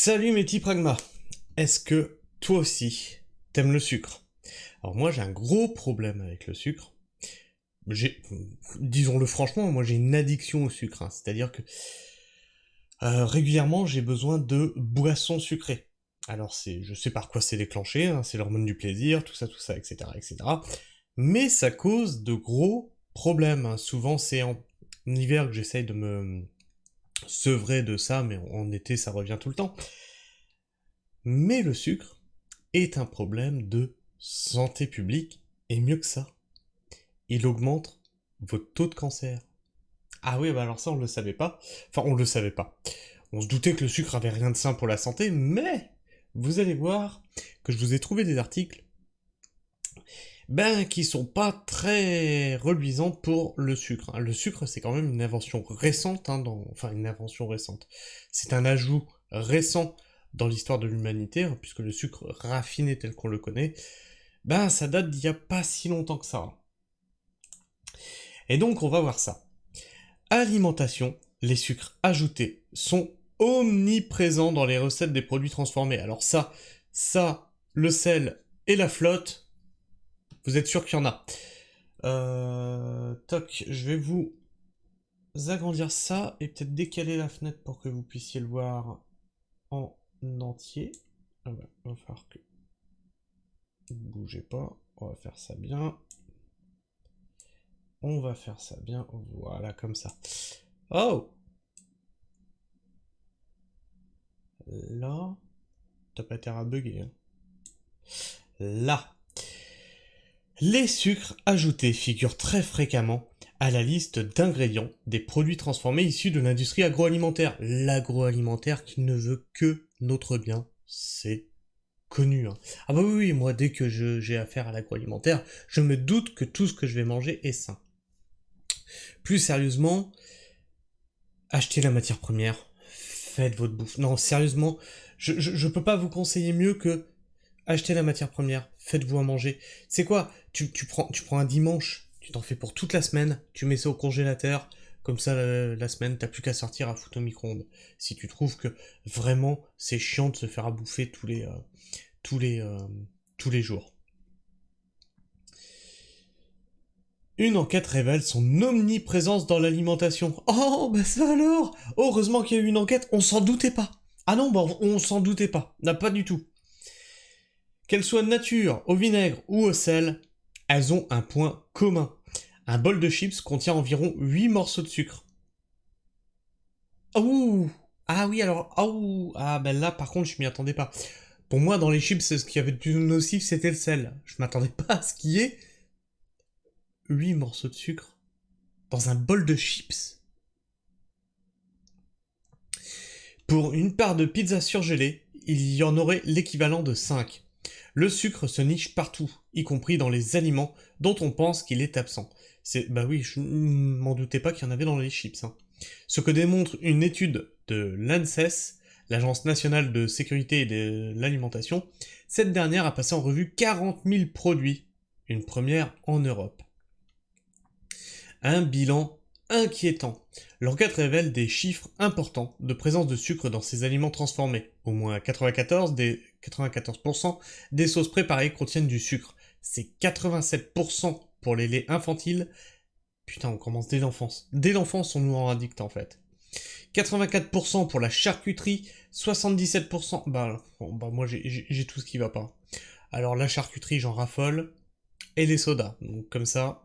Salut mes petits pragmas. Est-ce que toi aussi t'aimes le sucre? Alors moi j'ai un gros problème avec le sucre. J'ai, disons-le franchement, moi j'ai une addiction au sucre, hein. C'est-à-dire que régulièrement j'ai besoin de boissons sucrées. Alors je sais par quoi c'est déclenché, hein, c'est l'hormone du plaisir, tout ça, etc., etc. Mais ça cause de gros problèmes, hein. Souvent c'est en hiver que j'essaye de me sevrer de ça, mais en été ça revient tout le temps. Mais le sucre est un problème de santé publique, et mieux que ça, il augmente votre taux de cancer. Ah oui, bah alors ça on le savait pas. Enfin, on le savait pas. On se doutait que le sucre avait rien de sain pour la santé, mais vous allez voir que je vous ai trouvé des articles qui sont pas très reluisants pour le sucre, hein. Le sucre, c'est quand même une invention récente, hein, enfin une invention récente. C'est un ajout récent dans l'histoire de l'humanité, hein, puisque le sucre raffiné tel qu'on le connaît, ça date d'il y a pas si longtemps que ça. Et donc, on va voir ça. Alimentation, les sucres ajoutés sont omniprésents dans les recettes des produits transformés. Alors le sel et la flotte, vous êtes sûr qu'il y en a. Toc, je vais vous agrandir ça et peut-être décaler la fenêtre pour que vous puissiez le voir en entier. Ah bah, il va falloir que... Bougez pas, on va faire ça bien. On va faire ça bien, voilà, comme ça. Oh! Là... T'as pas été à bugger, hein. Là. Les sucres ajoutés figurent très fréquemment à la liste d'ingrédients des produits transformés issus de l'industrie agroalimentaire. L'agroalimentaire qui ne veut que notre bien, c'est connu, hein. Ah bah oui, moi dès que j'ai affaire à l'agroalimentaire, je me doute que tout ce que je vais manger est sain. Plus sérieusement, achetez la matière première, faites votre bouffe. Non, sérieusement, je peux pas vous conseiller mieux que achetez la matière première, faites-vous à manger. C'est quoi? Tu prends un dimanche, tu t'en fais pour toute la semaine, tu mets ça au congélateur, comme ça la semaine, t'as plus qu'à sortir à foutre au micro-ondes. Si tu trouves que vraiment c'est chiant de se faire à bouffer tous les, euh, tous les jours. Une enquête révèle son omniprésence dans l'alimentation. Oh, bah ça alors! Oh, heureusement qu'il y a eu une enquête, on s'en doutait pas. Ah non, bah on s'en doutait pas. Non, pas du tout. Qu'elles soient nature, au vinaigre ou au sel, elles ont un point commun. Un bol de chips contient environ 8 morceaux de sucre. Ouh! Ah oui, alors, ah ben là par contre je m'y attendais pas. Pour moi dans les chips ce qu'il y avait de plus nocif c'était le sel. Je m'attendais pas à ce qu'il y ait 8 morceaux de sucre dans un bol de chips. Pour une part de pizza surgelée, il y en aurait l'équivalent de 5. Le sucre se niche partout, y compris dans les aliments dont on pense qu'il est absent. Bah oui, je m'en doutais pas qu'il y en avait dans les chips, hein. Ce que démontre une étude de l'ANSES, l'Agence nationale de sécurité et de l'alimentation, cette dernière a passé en revue 40 000 produits, une première en Europe. Un bilan inquiétant. L'enquête révèle des chiffres importants de présence de sucre dans ces aliments transformés. Au moins 94% des sauces préparées contiennent du sucre. C'est 87% pour les laits infantiles. Putain, on commence dès l'enfance. Dès l'enfance, on nous en addict en fait. 84% pour la charcuterie, 77%... moi j'ai tout ce qui va pas. Alors la charcuterie, j'en raffole. Et les sodas. Donc comme ça,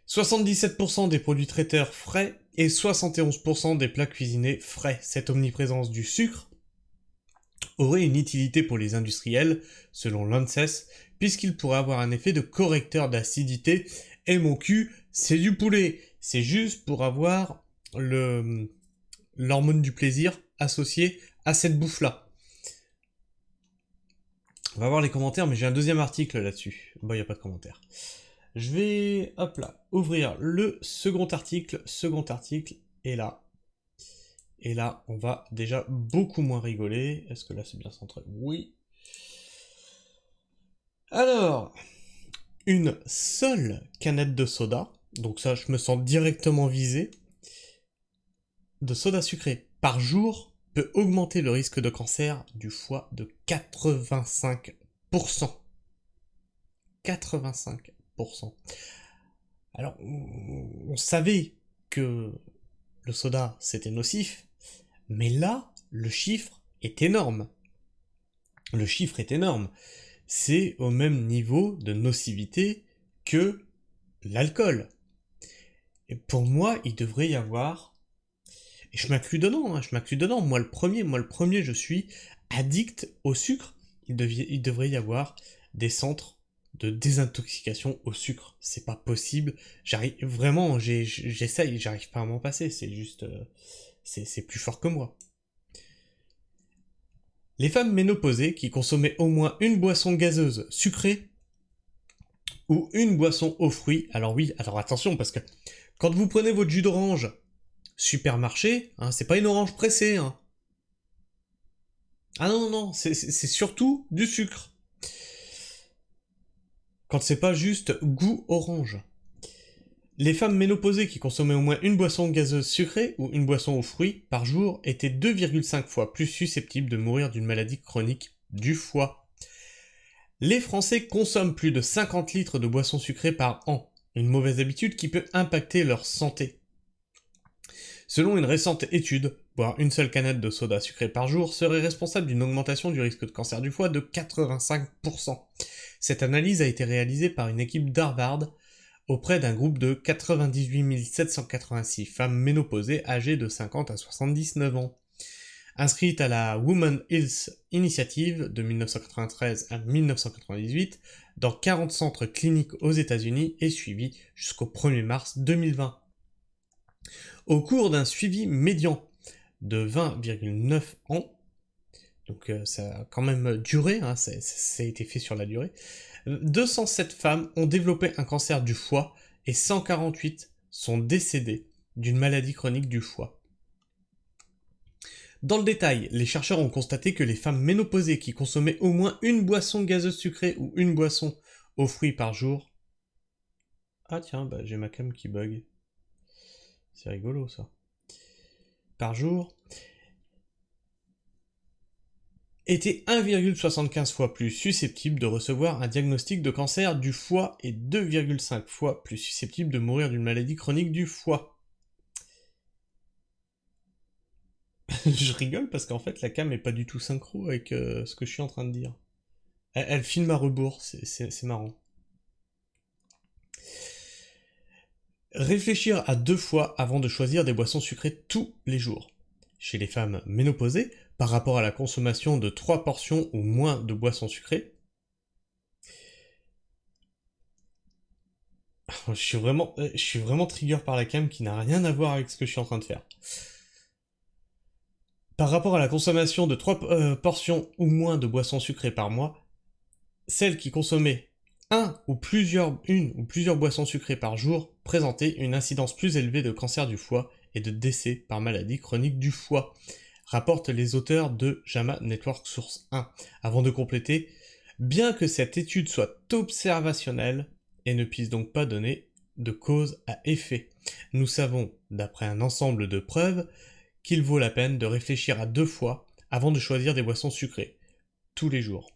77% des produits traiteurs frais et 71% des plats cuisinés frais. Cette omniprésence du sucre aurait une utilité pour les industriels, selon l'ANSES, puisqu'il pourrait avoir un effet de correcteur d'acidité. Et mon cul, c'est du poulet. C'est juste pour avoir l'hormone du plaisir associée à cette bouffe-là. On va voir les commentaires, mais j'ai un deuxième article là-dessus. Bon, il n'y a pas de commentaires. Je vais, hop là, ouvrir le second article, et là, on va déjà beaucoup moins rigoler. Est-ce que là, c'est bien centré? Oui. Alors, une seule canette de soda, donc ça, je me sens directement visé, de soda sucré par jour peut augmenter le risque de cancer du foie de 85%. 85%. Alors, on savait que le soda, c'était nocif, mais là, le chiffre est énorme. Le chiffre est énorme. C'est au même niveau de nocivité que l'alcool. Et pour moi, il devrait y avoir... Et je m'inclus dedans, je m'inclus dedans. Moi le premier, je suis addict au sucre. Il devrait y avoir des centres de désintoxication au sucre. C'est pas possible. J'arrive vraiment, j'essaye, j'arrive pas à m'en passer. C'est juste... c'est plus fort que moi. Les femmes ménopausées qui consommaient au moins une boisson gazeuse sucrée ou une boisson aux fruits. Alors oui, alors attention, parce que quand vous prenez votre jus d'orange supermarché, hein, c'est pas une orange pressée. Hein. Ah non, c'est surtout du sucre. Quand c'est pas juste goût orange. Les femmes ménopausées qui consommaient au moins une boisson gazeuse sucrée ou une boisson aux fruits par jour étaient 2,5 fois plus susceptibles de mourir d'une maladie chronique du foie. Les Français consomment plus de 50 litres de boissons sucrées par an, une mauvaise habitude qui peut impacter leur santé. Selon une récente étude, boire une seule canette de soda sucré par jour serait responsable d'une augmentation du risque de cancer du foie de 85%. Cette analyse a été réalisée par une équipe d'Harvard auprès d'un groupe de 98 786 femmes ménopausées âgées de 50 à 79 ans. Inscrite à la Women's Health Initiative de 1993 à 1998 dans 40 centres cliniques aux États-Unis et suivie jusqu'au 1er mars 2020. Au cours d'un suivi médian de 20,9 ans, donc ça a quand même duré, hein, ça a été fait sur la durée, 207 femmes ont développé un cancer du foie et 148 sont décédées d'une maladie chronique du foie. Dans le détail, les chercheurs ont constaté que les femmes ménopausées qui consommaient au moins une boisson gazeuse sucrée ou une boisson aux fruits par jour... Ah tiens, bah j'ai ma cam qui bug. C'est rigolo ça. Par jour... étaient 1,75 fois plus susceptibles de recevoir un diagnostic de cancer du foie et 2,5 fois plus susceptibles de mourir d'une maladie chronique du foie. Je rigole parce qu'en fait la cam est pas du tout synchro avec ce que je suis en train de dire. Elle filme à rebours, c'est marrant. Réfléchir à 2 fois avant de choisir des boissons sucrées tous les jours. Chez les femmes ménopausées, par rapport à la consommation de 3 portions ou moins de boissons sucrées. Je suis vraiment trigger par la cam qui n'a rien à voir avec ce que je suis en train de faire. Par rapport à la consommation de 3 portions ou moins de boissons sucrées par mois, celles qui consommaient une ou plusieurs boissons sucrées par jour présentaient une incidence plus élevée de cancer du foie et de décès par maladie chronique du foie, rapportent les auteurs de JAMA Network Source 1, avant de compléter « Bien que cette étude soit observationnelle et ne puisse donc pas donner de cause à effet, nous savons, d'après un ensemble de preuves, qu'il vaut la peine de réfléchir à 2 fois avant de choisir des boissons sucrées, tous les jours.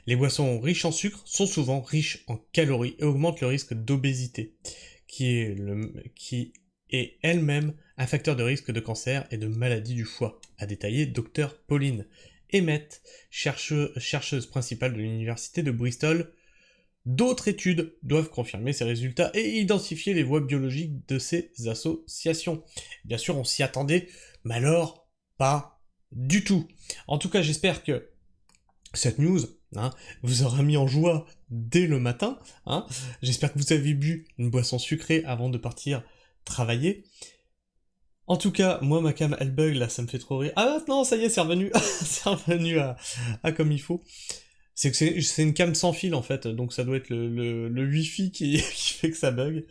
Les boissons riches en sucre sont souvent riches en calories et augmentent le risque d'obésité, qui est elle-même un facteur de risque de cancer et de maladie du foie, a détaillé Dr Pauline Emmett, chercheuse principale de l'université de Bristol. D'autres études doivent confirmer ces résultats et identifier les voies biologiques de ces associations. Bien sûr, on s'y attendait, mais alors, pas du tout. En tout cas, j'espère que cette news vous aura mis en joie dès le matin. J'espère que vous avez bu une boisson sucrée avant de partir travailler. En tout cas, moi, ma cam, elle bug, là, ça me fait trop rire. Ah non, ça y est, c'est revenu, c'est revenu à comme il faut. C'est que c'est une cam sans fil, en fait, donc ça doit être le Wi-Fi qui fait que ça bug.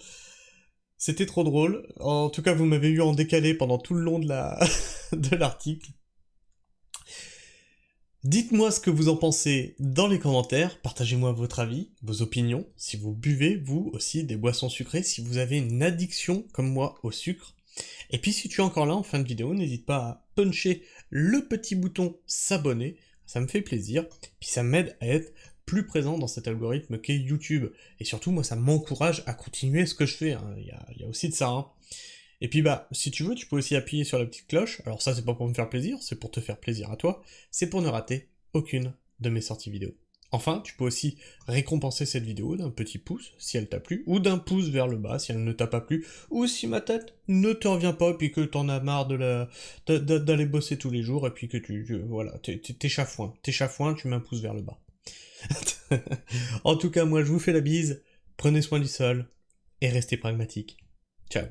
C'était trop drôle. En tout cas, vous m'avez eu en décalé pendant tout le long de l'article. Dites-moi ce que vous en pensez dans les commentaires, partagez-moi votre avis, vos opinions, si vous buvez, vous aussi, des boissons sucrées, si vous avez une addiction, comme moi, au sucre. Et puis si tu es encore là en fin de vidéo, n'hésite pas puncher le petit bouton s'abonner, ça me fait plaisir, puis ça m'aide à être plus présent dans cet algorithme qu'est YouTube. Et surtout, moi, ça m'encourage à continuer ce que je fais, hein. Il y a aussi de ça, hein. Et puis bah, si tu veux, tu peux aussi appuyer sur la petite cloche. Alors ça, c'est pas pour me faire plaisir, c'est pour te faire plaisir à toi. C'est pour ne rater aucune de mes sorties vidéo. Enfin, tu peux aussi récompenser cette vidéo d'un petit pouce si elle t'a plu, ou d'un pouce vers le bas si elle ne t'a pas plu, ou si ma tête ne te revient pas, et puis que t'en as marre d'aller bosser tous les jours, et puis que voilà, t'es chafouin, tu mets un pouce vers le bas. En tout cas, moi je vous fais la bise, prenez soin du sol, et restez pragmatique. Ciao.